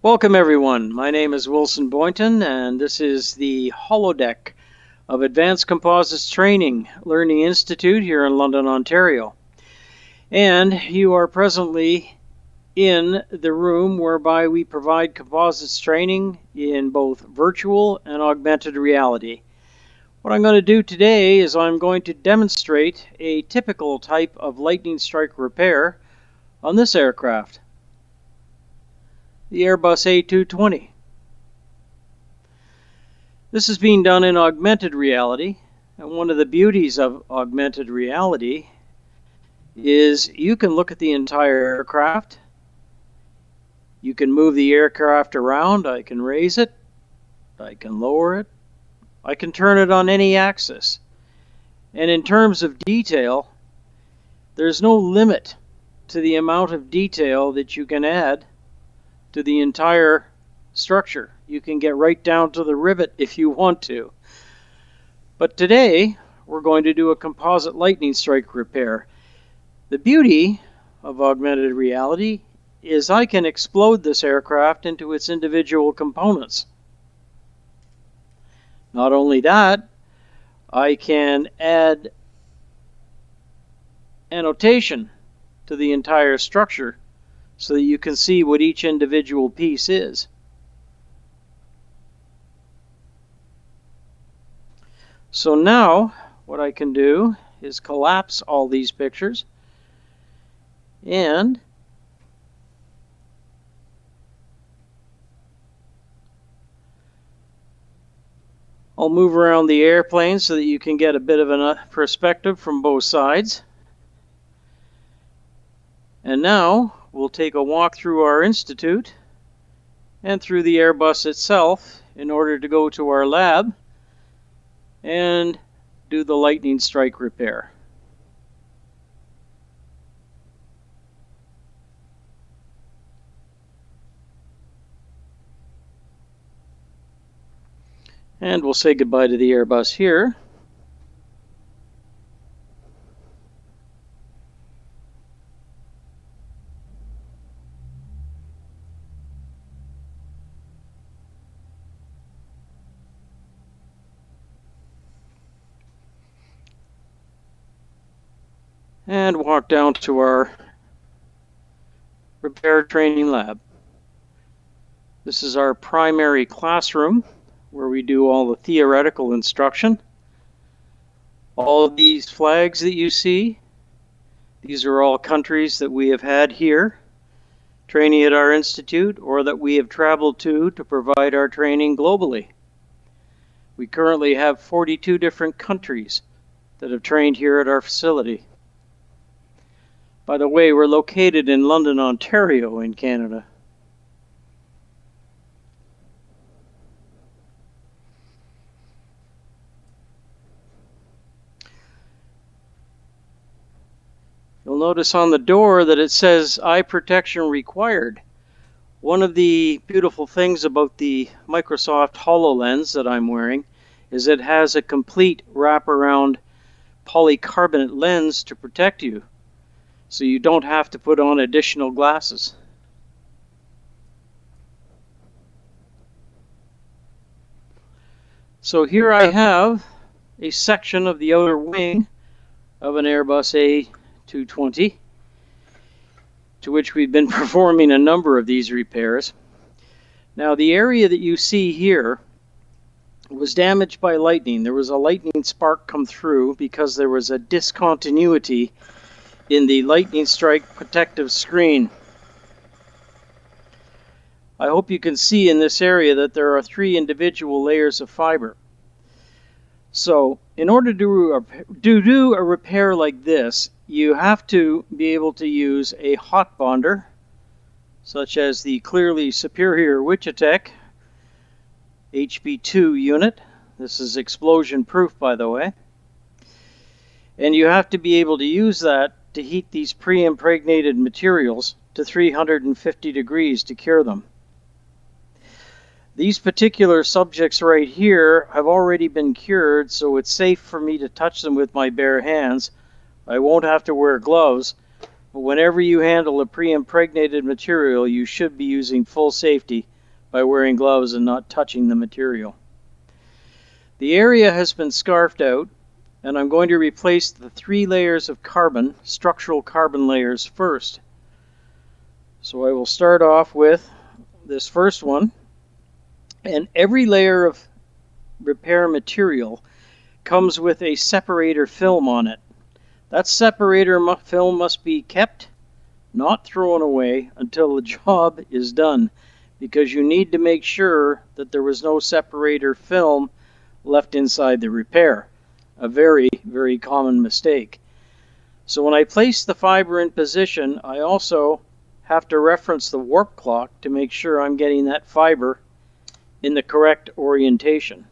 Welcome everyone, my name is Wilson Boynton and this is the holodeck of Advanced Composites Training Learning Institute here in London, Ontario. And you are presently in the room whereby we provide composites training in both virtual and augmented reality. What I'm going to do today is I'm going to demonstrate a typical type of lightning strike repair on this aircraft, the Airbus A220. This is being done in augmented reality, and one of the beauties of augmented reality is you can look at the entire aircraft. You can move the aircraft around. I can raise it, I can lower it, I can turn it on any axis. And in terms of detail, there's no limit to the amount of detail that you can add to the entire structure. You can get right down to the rivet if you want to. But today, we're going to do a composite lightning strike repair. The beauty of augmented reality is I can explode this aircraft into its individual components. Not only that, I can add annotation to the entire structure so that you can see what each individual piece is. So now what I can do is collapse all these pictures and I'll move around the airplane so that you can get a bit of a perspective from both sides. And now we'll take a walk through our institute and through the Airbus itself in order to go to our lab and do the lightning strike repair. And we'll say goodbye to the Airbus here. And walk down to our repair training lab. This is our primary classroom where we do all the theoretical instruction. All of these flags that you see, these are all countries that we have had here training at our institute or that we have traveled to provide our training globally. We currently have 42 different countries that have trained here at our facility. By the way, we're located in London, Ontario in Canada. You'll notice on the door that it says eye protection required. One of the beautiful things about the Microsoft HoloLens that I'm wearing is it has a complete wraparound polycarbonate lens to protect you, so you don't have to put on additional glasses. So here I have a section of the outer wing of an Airbus A220, to which we've been performing a number of these repairs. Now the area that you see here was damaged by lightning. There was a lightning spark come through because there was a discontinuity in the lightning strike protective screen. I hope you can see in this area that there are 3 individual layers of fiber. So in order to do a repair like this, you have to be able to use a hot bonder, such as the clearly superior Wichitech HB2 unit. This is explosion proof, by the way. And you have to be able to use that to heat these pre-impregnated materials to 350 degrees to cure them. These particular subjects right here have already been cured, so it's safe for me to touch them with my bare hands. I won't have to wear gloves, But whenever you handle a pre-impregnated material, you should be using full safety by wearing gloves and not touching the material. The area has been scarfed out, and I'm going to replace the 3 layers of carbon, structural carbon layers, first. So I will start off with this first one, and every layer of repair material comes with a separator film on it. That separator film must be kept, not thrown away, until the job is done, because you need to make sure that there was no separator film left inside the repair. A very, very common mistake. So when I place the fiber in position, I also have to reference the warp clock to make sure I'm getting that fiber in the correct orientation.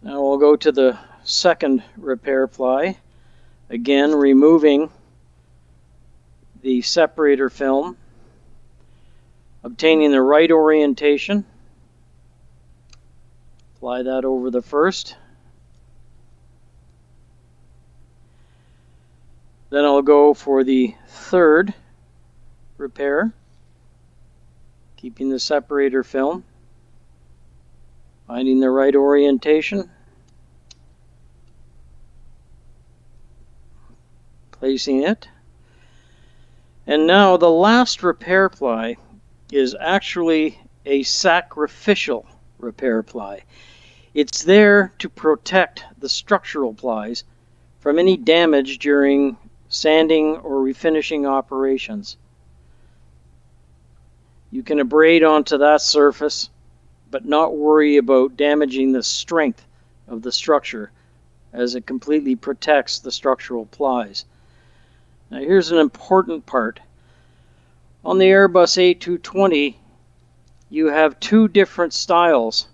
Now we'll go to the second repair ply, again removing the separator film, obtaining the right orientation. Apply that over the first. Then I'll go for the third repair, keeping the separator film, finding the right orientation, placing it. And now the last repair ply is actually a sacrificial repair ply. It's there to protect the structural plies from any damage during sanding or refinishing operations. You can abrade onto that surface, but not worry about damaging the strength of the structure, as it completely protects the structural plies. Now here's an important part. On the Airbus A220, you have 2 different styles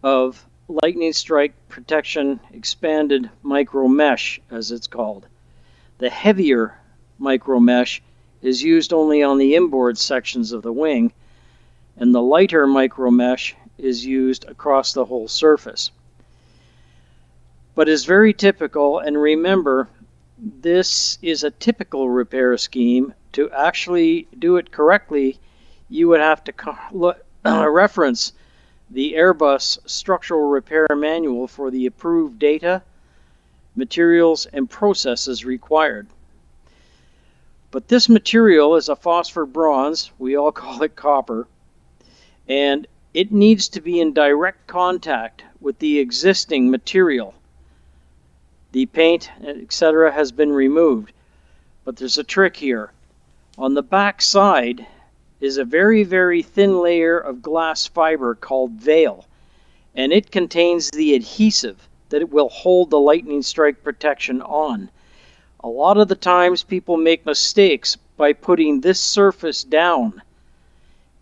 of lightning strike protection expanded micro mesh, as it's called. The heavier micro mesh is used only on the inboard sections of the wing, and the lighter micro mesh is used across the whole surface. But is very typical, and remember, this is a typical repair scheme. To actually do it correctly, you would have to reference the Airbus Structural Repair Manual for the approved data, materials, and processes required. But this material is a phosphor bronze, we all call it copper, and it needs to be in direct contact with the existing material. The paint, etc., has been removed, but there's a trick here. On the back side is a very, very thin layer of glass fiber called veil, and it contains the adhesive that it will hold the lightning strike protection on. A lot of the times people make mistakes by putting this surface down,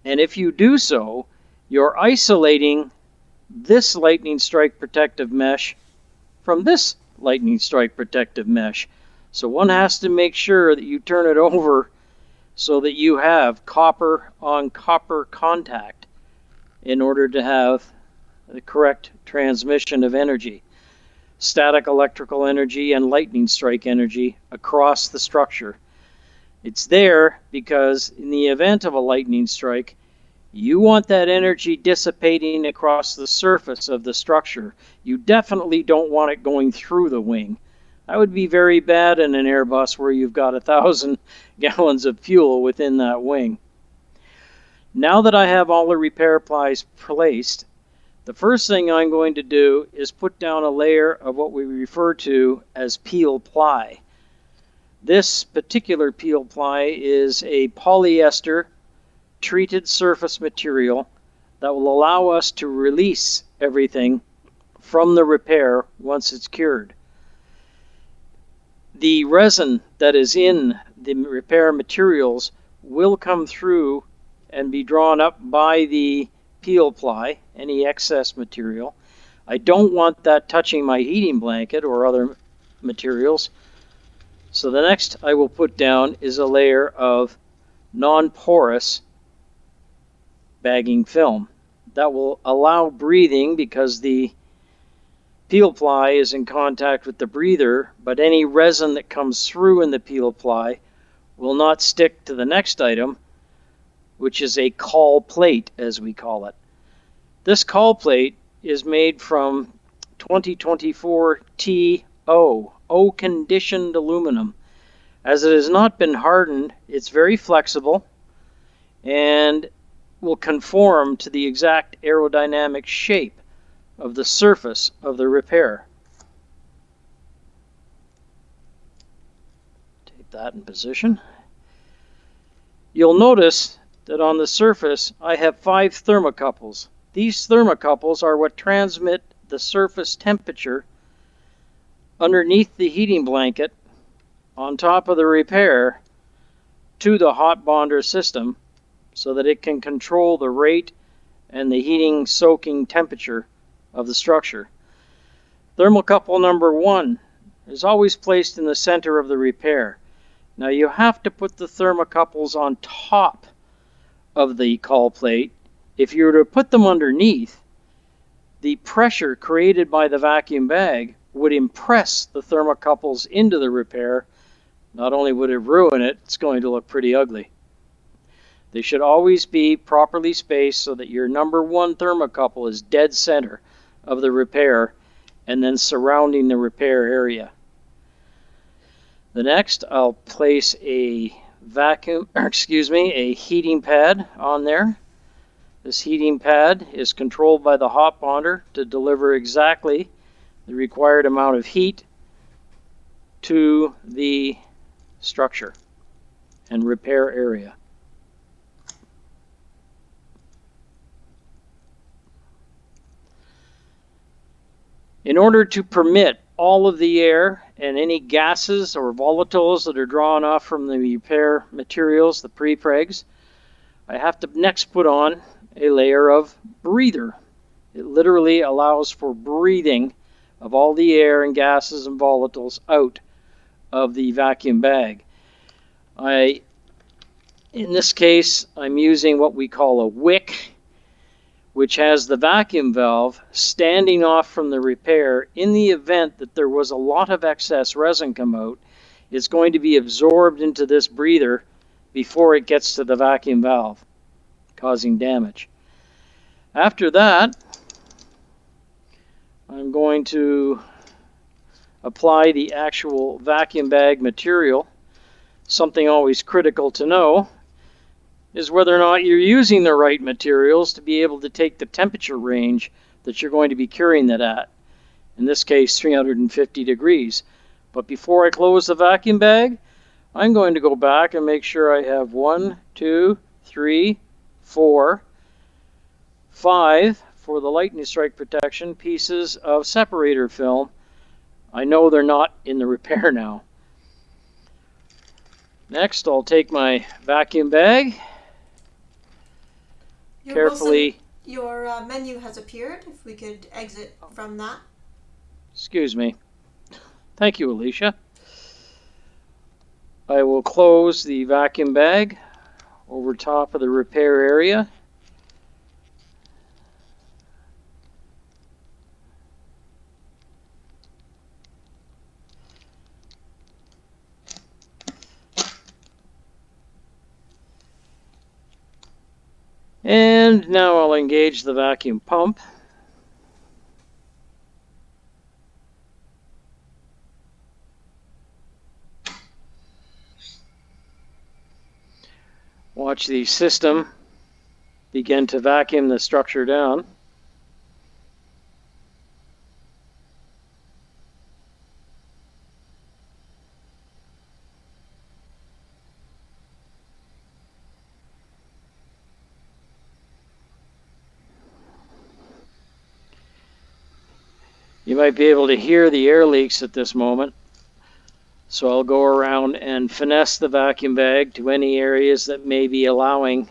and if you do so, you're isolating this lightning strike protective mesh from this lightning strike protective mesh. So one has to make sure that you turn it over so that you have copper on copper contact in order to have the correct transmission of energy, static electrical energy and lightning strike energy across the structure. It's there because in the event of a lightning strike, you want that energy dissipating across the surface of the structure. You definitely don't want it going through the wing. That would be very bad in an Airbus where you've got 1,000 gallons of fuel within that wing. Now that I have all the repair plies placed, the first thing I'm going to do is put down a layer of what we refer to as peel ply. This particular peel ply is a polyester treated surface material that will allow us to release everything from the repair once it's cured. The resin that is in the repair materials will come through and be drawn up by the peel ply, any excess material. I don't want that touching my heating blanket or other materials. So the next I will put down is a layer of non-porous bagging film that will allow breathing, because the peel ply is in contact with the breather, but any resin that comes through in the peel ply will not stick to the next item, which is a call plate, as we call it. This call plate is made from 2024 TO, O-conditioned aluminum. As it has not been hardened, it's very flexible and will conform to the exact aerodynamic shape of the surface of the repair. Take that in position. You'll notice that on the surface I have 5 thermocouples. These thermocouples are what transmit the surface temperature underneath the heating blanket on top of the repair to the hot bonder system so that it can control the rate and the heating soaking temperature of the structure. Thermocouple number 1 is always placed in the center of the repair. Now you have to put the thermocouples on top of the call plate. If you were to put them underneath, the pressure created by the vacuum bag would impress the thermocouples into the repair. Not only would it ruin it, it's going to look pretty ugly. They should always be properly spaced so that your number 1 thermocouple is dead center of the repair and then surrounding the repair area. The next, I'll place a heating pad on there. This heating pad is controlled by the hot bonder to deliver exactly the required amount of heat to the structure and repair area. In order to permit all of the air and any gases or volatiles that are drawn off from the repair materials, the prepregs, I have to next put on a layer of breather. It literally allows for breathing of all the air and gases and volatiles out of the vacuum bag. In this case, I'm using what we call a wick, which has the vacuum valve standing off from the repair. In the event that there was a lot of excess resin come out, it's going to be absorbed into this breather before it gets to the vacuum valve, causing damage. After that, I'm going to apply the actual vacuum bag material. Something always critical to know is whether or not you're using the right materials to be able to take the temperature range that you're going to be curing that at. In this case, 350 degrees. But before I close the vacuum bag, I'm going to go back and make sure I have 1, 2, 3, 4, 5 for the lightning strike protection pieces of separator film. I know they're not in the repair now. Next, I'll take my vacuum bag. Carefully. Wilson, your menu has appeared. If we could exit from that. Excuse me. Thank you, Alicia. I will close the vacuum bag over top of the repair area. And now I'll engage the vacuum pump. Watch the system begin to vacuum the structure down. You might be able to hear the air leaks at this moment. So I'll go around and finesse the vacuum bag to any areas that may be allowing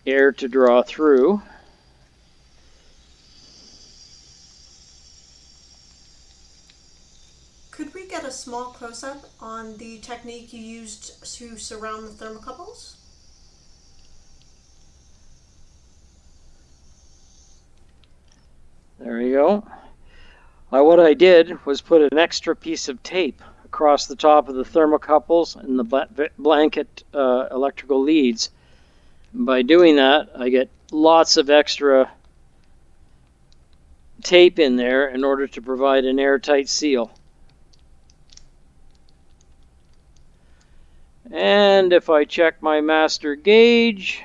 air to draw through. Could we get a small close-up on the technique you used to surround the thermocouples? There you go. What I did was put an extra piece of tape across the top of the thermocouples and the blanket electrical leads. And by doing that, I get lots of extra tape in there in order to provide an airtight seal. And if I check my master gauge,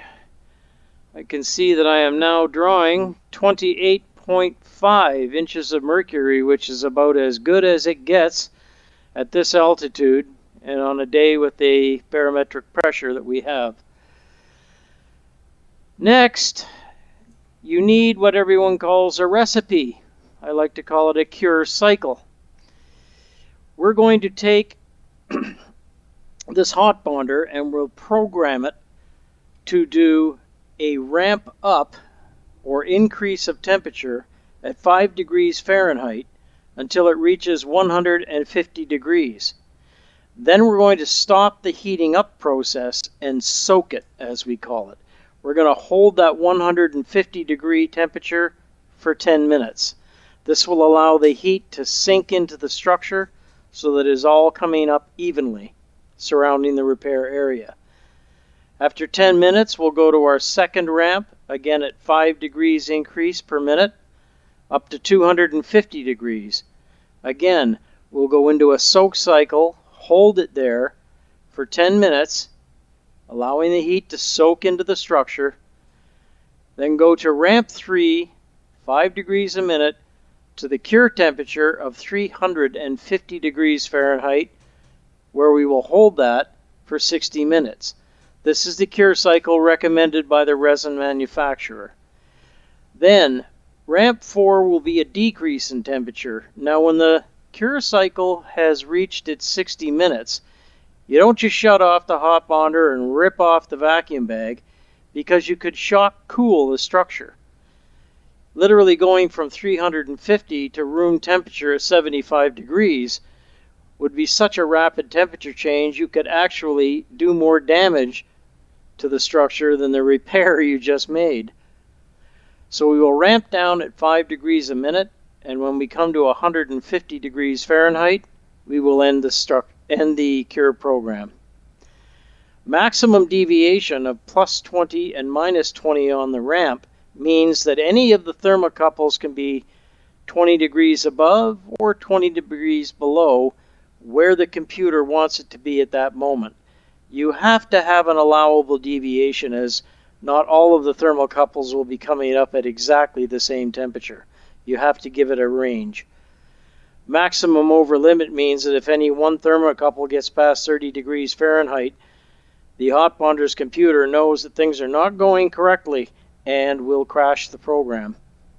I can see that I am now drawing 28.5 inches of mercury, which is about as good as it gets at this altitude and on a day with the barometric pressure that we have. Next, you need what everyone calls a recipe. I like to call it a cure cycle. We're going to take this hot bonder and we'll program it to do a ramp up or increase of temperature at 5 degrees Fahrenheit until it reaches 150 degrees. Then we're going to stop the heating up process and soak it, as we call it. We're going to hold that 150 degree temperature for 10 minutes. This will allow the heat to sink into the structure so that it is all coming up evenly surrounding the repair area. After 10 minutes, we'll go to our second ramp, again at 5 degrees increase per minute, up to 250 degrees. Again, we'll go into a soak cycle, hold it there for 10 minutes, allowing the heat to soak into the structure, then go to ramp 3, 5 degrees a minute, to the cure temperature of 350 degrees Fahrenheit, where we will hold that for 60 minutes. This is the cure cycle recommended by the resin manufacturer. Then, ramp 4 will be a decrease in temperature. Now, when the cure cycle has reached its 60 minutes, you don't just shut off the hot bonder and rip off the vacuum bag, because you could shock cool the structure. Literally going from 350 to room temperature at 75 degrees would be such a rapid temperature change, you could actually do more damage to the structure than the repair you just made. So we will ramp down at 5 degrees a minute, and when we come to 150 degrees Fahrenheit, we will end the cure program. Maximum deviation of plus 20 and minus 20 on the ramp means that any of the thermocouples can be 20 degrees above or 20 degrees below where the computer wants it to be at that moment. You have to have an allowable deviation, as not all of the thermocouples will be coming up at exactly the same temperature. You have to give it a range. Maximum over limit means that if any one thermocouple gets past 30 degrees Fahrenheit, the hot bonder's computer knows that things are not going correctly and will crash the program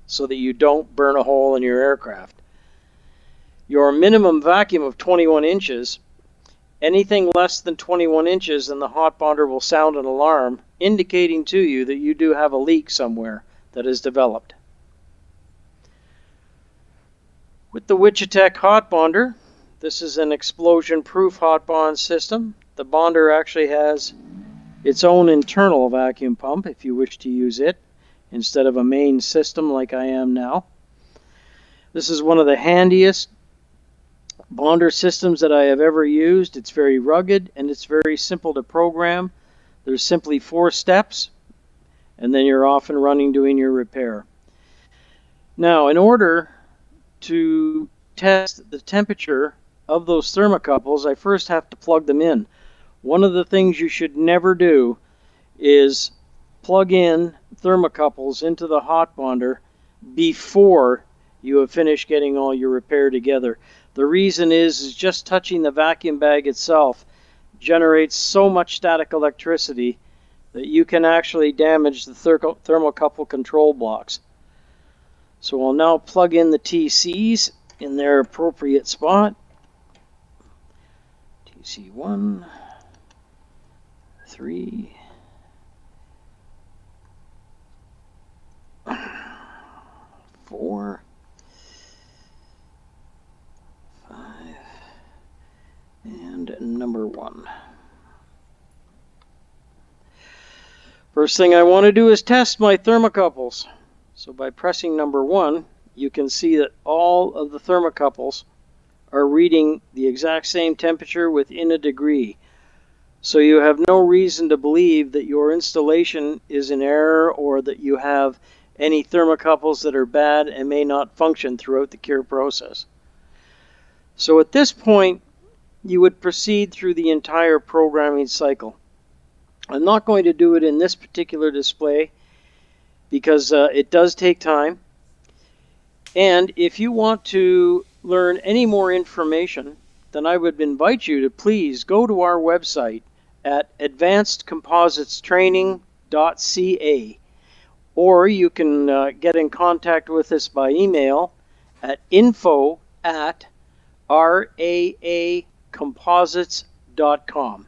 so that you don't burn a hole in your aircraft. Your minimum vacuum of 21 inches, anything less than 21 inches and the hot bonder will sound an alarm indicating to you that you do have a leak somewhere that is developed. With the Wichitech hot bonder, this is an explosion-proof hot bond system. The bonder actually has its own internal vacuum pump if you wish to use it instead of a main system like I am now. This is one of the handiest bonder systems that I have ever used. It's very rugged and it's very simple to program. There's simply 4 steps and then you're off and running doing your repair. Now, in order to test the temperature of those thermocouples, I first have to plug them in. One of the things you should never do is plug in thermocouples into the hot bonder before you have finished getting all your repair together. The reason is just touching the vacuum bag itself generates so much static electricity that you can actually damage the thermocouple control blocks. So I'll now plug in the TCs in their appropriate spot. TC1, 3, 4, 5, and number 1. First thing I want to do is test my thermocouples. So by pressing number 1, you can see that all of the thermocouples are reading the exact same temperature within a degree. So you have no reason to believe that your installation is in error or that you have any thermocouples that are bad and may not function throughout the cure process. So at this point, you would proceed through the entire programming cycle. I'm not going to do it in this particular display because it does take time. And if you want to learn any more information, then I would invite you to please go to our website at advancedcompositestraining.ca, or you can get in contact with us by email at info@raacomposites.com.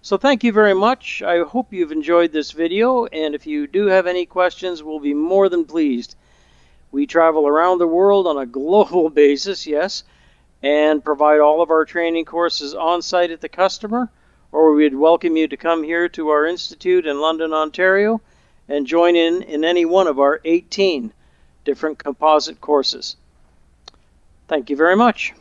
So thank you very much. I hope you've enjoyed this video, and if you do have any questions, we'll be more than pleased. We travel around the world on a global basis, yes, and provide all of our training courses on-site at the customer, or we'd welcome you to come here to our institute in London, Ontario, and join in any one of our 18 different composite courses. Thank you very much.